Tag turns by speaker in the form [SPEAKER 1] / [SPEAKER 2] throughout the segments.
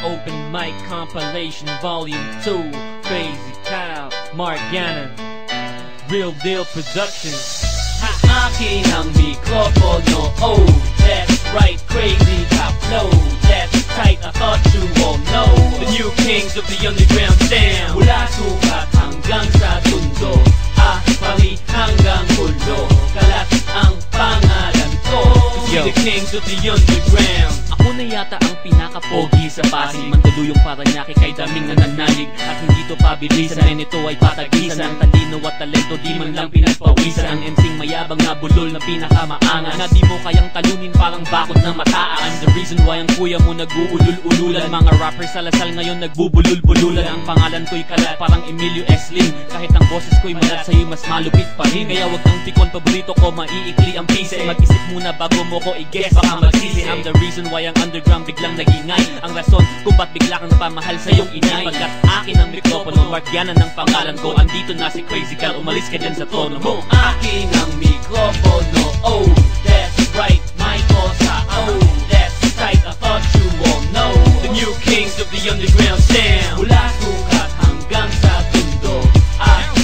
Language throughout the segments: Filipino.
[SPEAKER 1] Open Mic Compilation Volume 2. Crazy Kyle, Mark Gannon, Real Deal Productions. Akin ang mikropono, oh, that's right, Crazy Kyle flow, that's tight, I thought you all know. The new kings of the underground sound. Mula sukat hanggang sa tundo, pali hanggang hulo, kalat ang pangalan ko. To be the kings of the underground. Ako na yata ang pinaka-pogi sa Pasig. Mandaluyong Paranaque kay daming nananalig. At hindi to pabilisan, ay nito ay patagisan. Ang talino at talento di man lang pinagpawisan. Ang MC'ng mayabang na bulol na pinakamaangan, na di mo kayang talunin parang bakod ng mataan. The reason why ang kuya mo nag-uulul-ululan. Mga rappers sa Lasal ngayon nagbubulul-bululan. Ang pangalan ko'y kalat parang Emilio Eslin. Kahit ang boses ko'y malat, sa'yo mas malupit pa rin. Kaya wag kang pikon, paborito ko maiikli ang pise. Mag-isip muna bago mo ko i-guess, baka magsisi. I'm the reason why ang underground biglang nagingay. Ang rason kung ba't bigla kang napamahal sa iyong inay. Pagkat akin ang mikropono, Mark Gannon ang pangalan ko. Andito na si Crazy Kyle, umalis ka dyan sa tono mo. Akin ang mikropono, oh, that's right, my cosa, oh, that's tight, I thought you all know. The new kings of the underground sound. Mula sukat hanggang sa tundo,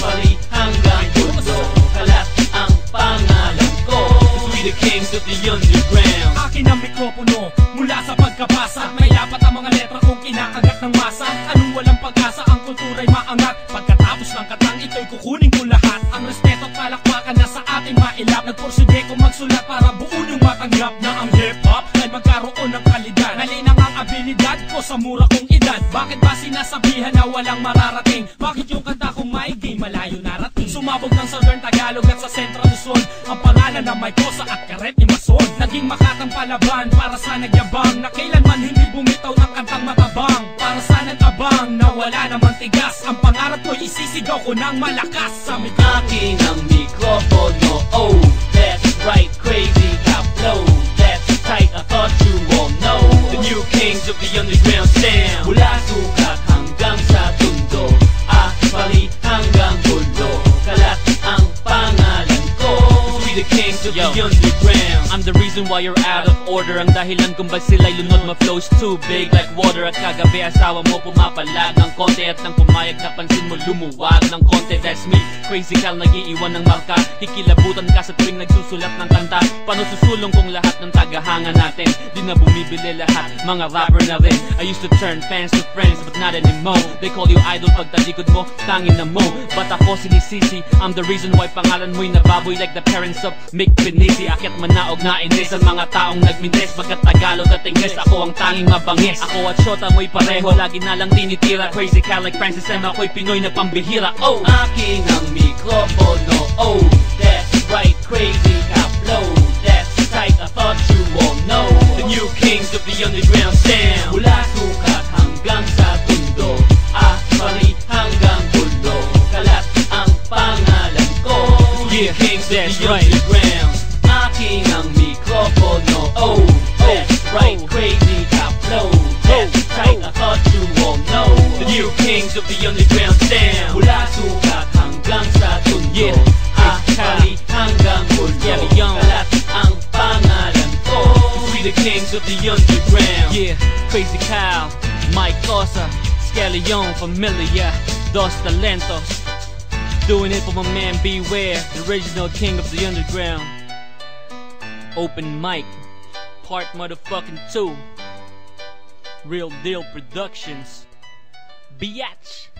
[SPEAKER 1] pali hanggang tundo, kalat ang pangalan ko. To be the kings of the underground.
[SPEAKER 2] Akin ang mikropono, mula sa pagkabasa. May lapat ang mga letra kong kinakagat ng masa. Anong walang pag-asa, ang kultura'y maangat. Pagkatapos ng katang ito'y kukunin ko lahat. Ang respeto at palakpakan na sa ating mailap. Nagporsige ko magsulat para buo yung matanggap na ang hip-hop ay magkaroon ng kalidad. Nalinang ang abilidad ko sa mura kong edad. Bakit ba sinasabihan na walang mararating? Bakit yung kanta kong maigi malayo narating? Sumabog ng Southern Tagalog at sa Central Luzon, ang pangalan na may kosa at karet ni Mason. Naging makatang palaban para sa nagyabang, na kailanman hindi bumitaw ng kantang matabang. Para sa nag-abang na wala namang tigas, ang pangarap ko'y isisigaw ko ng malakas sa mikropono.
[SPEAKER 1] Akin ang mikropono, oh, that's right, Crazy Kyle flow, that's tight, I thought you all know. The new kings of the underground sound. Mula sukat hanggang sa tundo, pali hanggang hulo, kalat ang pangalan ko. To be the kings of the underground. I'm the reason why you're out of order. Ang dahilan kung ba't sila'y lunod, ma-flows too big like water. At kagabi asawa mo pumapalag ng konti, at nang pumayag napansin mo lumuwag ng konti. That's me, Crazy Kyle, nag-iiwan ng marka. Kikilabutan ka sa tuwing nagsusulat ng kanta. Paano susulong kung lahat ng tagahanga natin di na bumibili lahat, mga rapper na rin. I used to turn fans to friends but not anymore. They call you idol pag talikod mo, tangin na mo. But ako sinisisi, I'm the reason why pangalan mo'y nababoy like the parents of Mick Pinisi. Akyat manaog na inis ang mga taong nagmindes. Pagkat Tagalog at Ingles, ako ang tanging mabangis. Ako at Shota mo'y pareho, lagi na lang tinitira. Crazy Kyle like Francis M, ako'y Pinoy na pambihira. Oh, akin ang mikropono, oh, that's right, Crazy Kyle flow, that's tight, I thought you all know. The new kings of the underground sound. Mula sukat hanggang sa tundo, pali hanggang hulo, kalat ang pangalan ko. Yeah, kings of the underground. Akin ang mikropono, oh, that's right, Crazy Kyle flow, that's tight, I thought you all know. The new kings of the underground sound. Mula sukat hanggang sa tundo, pali hanggang hulo, kalat ang pangalan ko. To be the kings of the underground. Yeah, Crazy Kyle, Mike Cosa, Scallion, Familia, Dos Talentos. Doing it for my man Beware, the original king of the underground. Open Mic, part motherfucking 2. Real Deal Productions. Biatch.